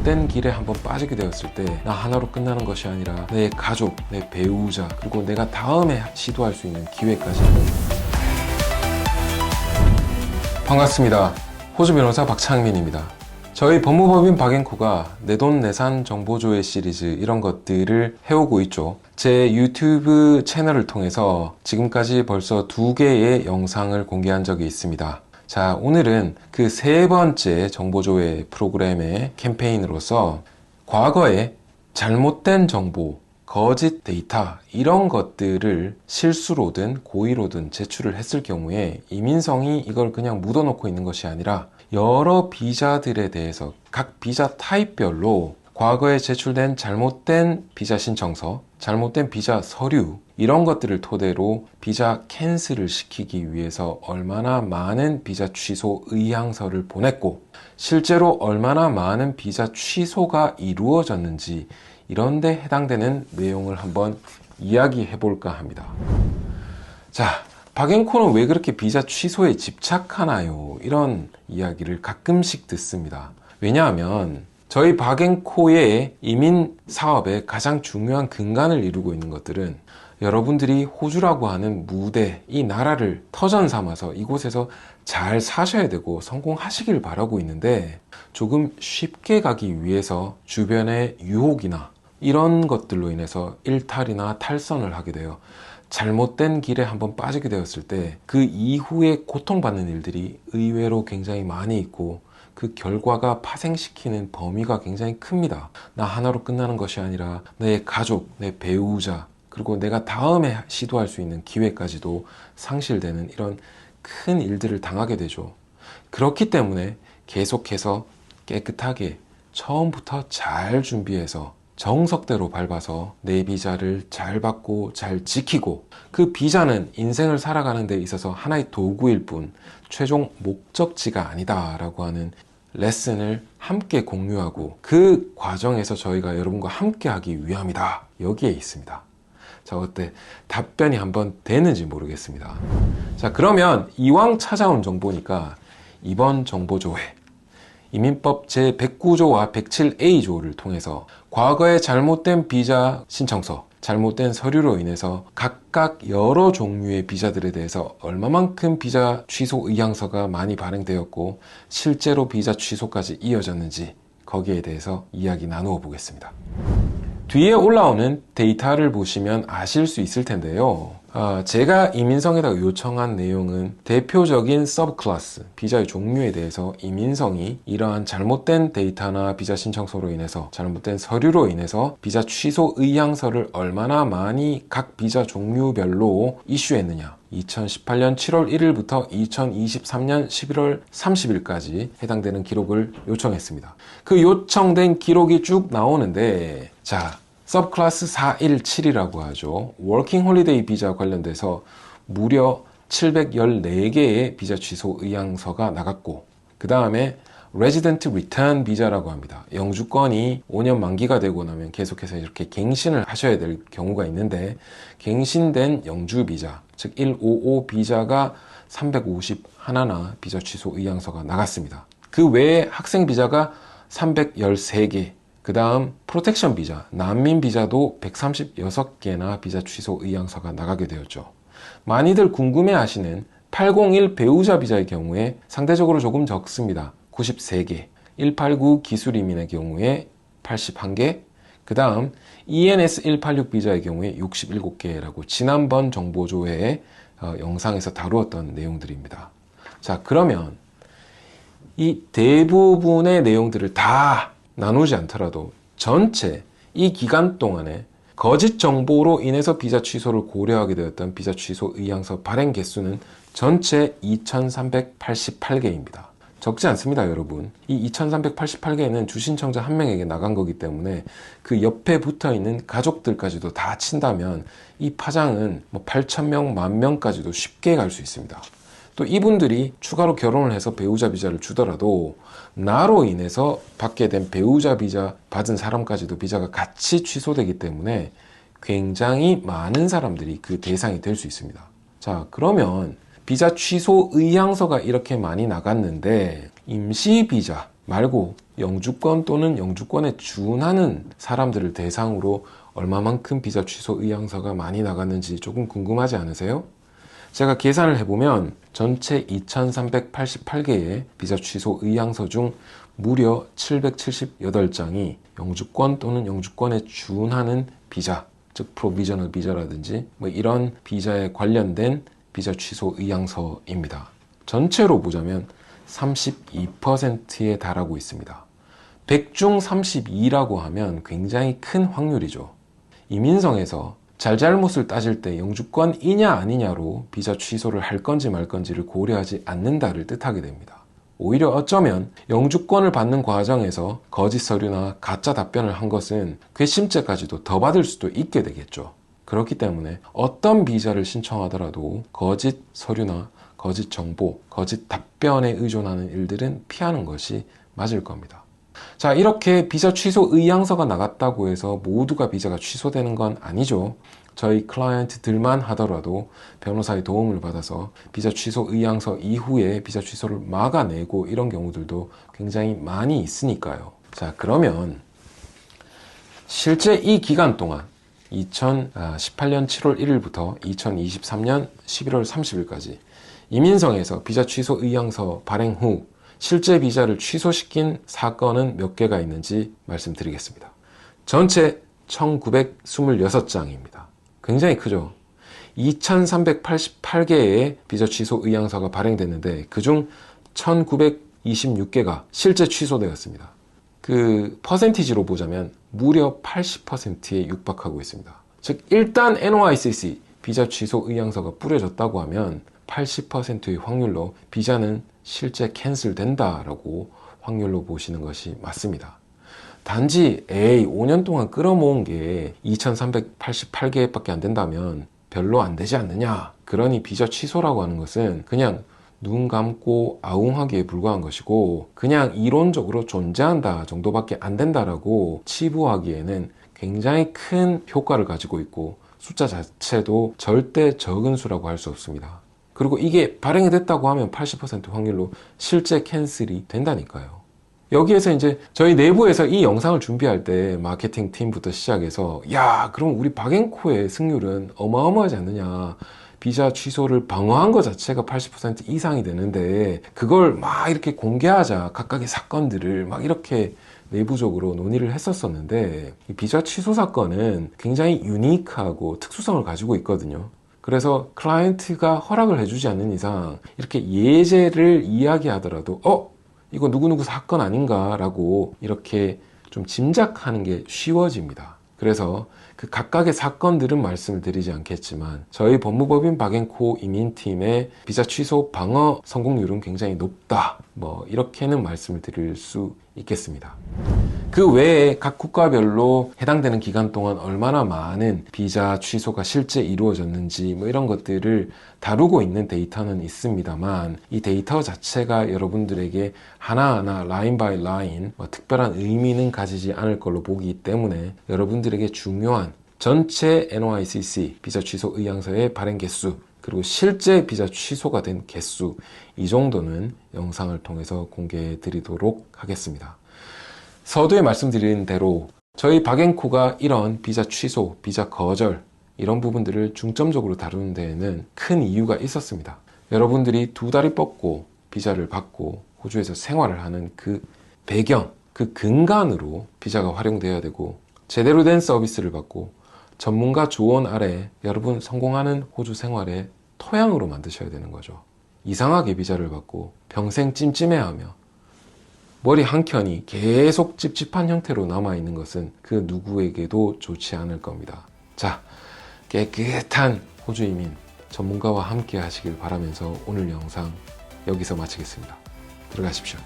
잘못된 길에 한번 빠지게 되었을 때 나 하나로 끝나는 것이 아니라 내 가족, 내 배우자, 그리고 내가 다음에 시도할 수 있는 기회까지. 반갑습니다. 호주 변호사 박창민입니다. 저희 법무법인 박앤코가 내돈내산 정보조회 시리즈 이런 것들을 해오고 있죠. 제 유튜브 채널을 통해서 지금까지 벌써 2개의 영상을 공개한 적이 있습니다. 자, 오늘은 그 3번째 정보조회 프로그램의 캠페인으로서 과거에 잘못된 정보, 거짓 데이터 이런 것들을 실수로든 고의로든 제출을 했을 경우에 이민성이 이걸 그냥 묻어놓고 있는 것이 아니라 여러 비자들에 대해서 각 비자 타입별로 과거에 제출된 잘못된 비자 신청서, 잘못된 비자 서류 이런 것들을 토대로 비자 캔슬을 시키기 위해서 얼마나 많은 비자 취소 의향서를 보냈고 실제로 얼마나 많은 비자 취소가 이루어졌는지 이런 데 해당되는 내용을 한번 이야기해 볼까 합니다. 자, 박앤코는 왜 그렇게 비자 취소에 집착하나요? 이런 이야기를 가끔씩 듣습니다. 왜냐하면 저희 박앤코의 이민 사업의 가장 중요한 근간을 이루고 있는 것들은 여러분들이 호주라고 하는 무대, 이 나라를 터전 삼아서 이곳에서 잘 사셔야 되고 성공하시길 바라고 있는데 조금 쉽게 가기 위해서 주변의 유혹이나 이런 것들로 인해서 일탈이나 탈선을 하게 돼요. 잘못된 길에 한번 빠지게 되었을 때 그 이후에 고통받는 일들이 의외로 굉장히 많이 있고 그 결과가 파생시키는 범위가 굉장히 큽니다. 나 하나로 끝나는 것이 아니라 내 가족, 내 배우자, 그리고 내가 다음에 시도할 수 있는 기회까지도 상실되는 이런 큰 일들을 당하게 되죠. 그렇기 때문에 계속해서 깨끗하게 처음부터 잘 준비해서 정석대로 밟아서 내 비자를 잘 받고 잘 지키고 그 비자는 인생을 살아가는 데 있어서 하나의 도구일 뿐 최종 목적지가 아니다 라고 하는 레슨을 함께 공유하고 그 과정에서 저희가 여러분과 함께 하기 위함이다. 여기에 있습니다. 자, 어때? 답변이 한번 되는지 모르겠습니다. 자, 그러면 이왕 찾아온 정보니까 이번 정보조회 이민법 제109조와 107A조를 통해서 과거에 잘못된 비자 신청서, 잘못된 서류로 인해서 각각 여러 종류의 비자들에 대해서 얼마만큼 비자 취소 의향서가 많이 발행되었고 실제로 비자 취소까지 이어졌는지 거기에 대해서 이야기 나누어 보겠습니다. 뒤에 올라오는 데이터를 보시면 아실 수 있을 텐데요. 제가 이민성에다가 요청한 내용은 대표적인 서브 클래스, 비자의 종류에 대해서 이민성이 이러한 잘못된 데이터나 비자 신청서로 인해서 잘못된 서류로 인해서 비자 취소 의향서를 얼마나 많이 각 비자 종류별로 이슈했느냐 2018년 7월 1일부터 2023년 11월 30일까지 해당되는 기록을 요청했습니다. 그 요청된 기록이 쭉 나오는데 자, 서브클래스 417이라고 하죠. 워킹 홀리데이 비자 관련돼서 무려 714개의 비자 취소 의향서가 나갔고 그 다음에 레지던트 리턴 비자라고 합니다. 영주권이 5년 만기가 되고 나면 계속해서 이렇게 갱신을 하셔야 될 경우가 있는데 갱신된 영주 비자, 즉 155 비자가 351나 비자 취소 의향서가 나갔습니다. 그 외에 학생 비자가 313개, 그 다음 프로텍션 비자, 난민 비자도 136개나 비자 취소 의향서가 나가게 되었죠. 많이들 궁금해하시는 801 배우자 비자의 경우에 상대적으로 조금 적습니다. 93개, 189 기술 이민의 경우에 81개, 그 다음 ENS 186 비자의 경우에 67개라고 지난번 정보조회의 영상에서 다루었던 내용들입니다. 자, 그러면 이 대부분의 내용들을 다 나누지 않더라도 전체 이 기간 동안에 거짓 정보로 인해서 비자 취소를 고려하게 되었던 비자 취소 의향서 발행 개수는 전체 2388개입니다. 적지 않습니다, 여러분. 이 2388개는 주신청자 한 명에게 나간 거기 때문에 그 옆에 붙어 있는 가족들까지도 다 친다면 이 파장은 8,000명, 10,000명까지도 쉽게 갈 수 있습니다. 또 이분들이 추가로 결혼을 해서 배우자 비자를 주더라도 나로 인해서 받게 된 배우자 비자 받은 사람까지도 비자가 같이 취소되기 때문에 굉장히 많은 사람들이 그 대상이 될 수 있습니다. 자, 그러면 비자 취소 의향서가 이렇게 많이 나갔는데 임시 비자, 말고 영주권 또는 영주권에 준하는 사람들을 대상으로 얼마만큼 비자 취소 의향서가 많이 나갔는지 조금 궁금하지 않으세요? 제가 계산을 해보면 전체 2388개의 비자 취소 의향서 중 무려 778장이 영주권 또는 영주권에 준하는 비자, 즉 프로비저널 비자라든지 뭐 이런 비자에 관련된 비자 취소 의향서입니다. 전체로 보자면 32%에 달하고 있습니다. 100 중 32라고 하면 굉장히 큰 확률이죠. 이민성에서 잘잘못을 따질 때 영주권이냐 아니냐로 비자 취소를 할 건지 말 건지를 고려하지 않는다를 뜻하게 됩니다. 오히려 어쩌면 영주권을 받는 과정에서 거짓 서류나 가짜 답변을 한 것은 괘씸죄까지도 더 받을 수도 있게 되겠죠. 그렇기 때문에 어떤 비자를 신청하더라도 거짓 서류나 거짓 정보, 거짓 답변에 의존하는 일들은 피하는 것이 맞을 겁니다. 자, 이렇게 비자 취소 의향서가 나갔다고 해서 모두가 비자가 취소되는 건 아니죠. 저희 클라이언트들만 하더라도 변호사의 도움을 받아서 비자 취소 의향서 이후에 비자 취소를 막아내고 이런 경우들도 굉장히 많이 있으니까요. 자, 그러면 실제 이 기간 동안 2018년 7월 1일부터 2023년 11월 30일까지 이민성에서 비자 취소 의향서 발행 후 실제 비자를 취소시킨 사건은 몇 개가 있는지 말씀드리겠습니다. 전체 1926장입니다. 굉장히 크죠. 2388개의 비자 취소 의향서가 발행됐는데 그중 1926개가 실제 취소되었습니다. 그 퍼센티지로 보자면 무려 80%에 육박하고 있습니다. 즉 일단 NYCC 비자 취소 의향서가 뿌려졌다고 하면 80%의 확률로 비자는 실제 캔슬된다라고 확률로 보시는 것이 맞습니다. 단지 5년 동안 끌어모은 게 2388개밖에 안 된다면 별로 안 되지 않느냐, 그러니 비자 취소라고 하는 것은 그냥 눈 감고 아웅하기에 불과한 것이고 그냥 이론적으로 존재한다 정도밖에 안 된다라고 치부하기에는 굉장히 큰 효과를 가지고 있고 숫자 자체도 절대 적은 수라고 할 수 없습니다. 그리고 이게 발행이 됐다고 하면 80% 확률로 실제 캔슬이 된다니까요. 여기에서 이제 저희 내부에서 이 영상을 준비할 때 마케팅 팀부터 시작해서 야, 그럼 우리 박앤코의 승률은 어마어마하지 않느냐, 비자 취소를 방어한 것 자체가 80% 이상이 되는데 그걸 막 이렇게 공개하자, 각각의 사건들을 막 이렇게 내부적으로 논의를 했었었는데 이 비자 취소 사건은 굉장히 유니크하고 특수성을 가지고 있거든요. 그래서 클라이언트가 허락을 해주지 않는 이상 이렇게 예제를 이야기하더라도 이거 누구누구 사건 아닌가 라고 이렇게 좀 짐작하는 게 쉬워집니다. 그래서 그 각각의 사건들은 말씀을 드리지 않겠지만 저희 법무법인 박앤코 이민팀의 비자 취소 방어 성공률은 굉장히 높다, 뭐 이렇게는 말씀을 드릴 수 있겠습니다. 그 외에 각 국가별로 해당되는 기간 동안 얼마나 많은 비자 취소가 실제 이루어졌는지 뭐 이런 것들을 다루고 있는 데이터는 있습니다만 이 데이터 자체가 여러분들에게 하나하나 라인 바이 라인 특별한 의미는 가지지 않을 걸로 보기 때문에 여러분들에게 중요한 전체 NYCC 비자 취소 의향서의 발행 개수 그리고 실제 비자 취소가 된 개수, 이 정도는 영상을 통해서 공개해 드리도록 하겠습니다. 서두에 말씀드린 대로 저희 박앤코가 이런 비자 취소, 비자 거절 이런 부분들을 중점적으로 다루는 데에는 큰 이유가 있었습니다. 여러분들이 두 다리 뻗고 비자를 받고 호주에서 생활을 하는 그 배경, 그 근간으로 비자가 활용되어야 되고 제대로 된 서비스를 받고 전문가 조언 아래 여러분 성공하는 호주 생활의 토양으로 만드셔야 되는 거죠. 이상하게 비자를 받고 평생 찜찜해하며 머리 한켠이 계속 찝찝한 형태로 남아있는 것은 그 누구에게도 좋지 않을 겁니다. 자, 깨끗한 호주 이민 전문가와 함께 하시길 바라면서 오늘 영상 여기서 마치겠습니다. 들어가십시오.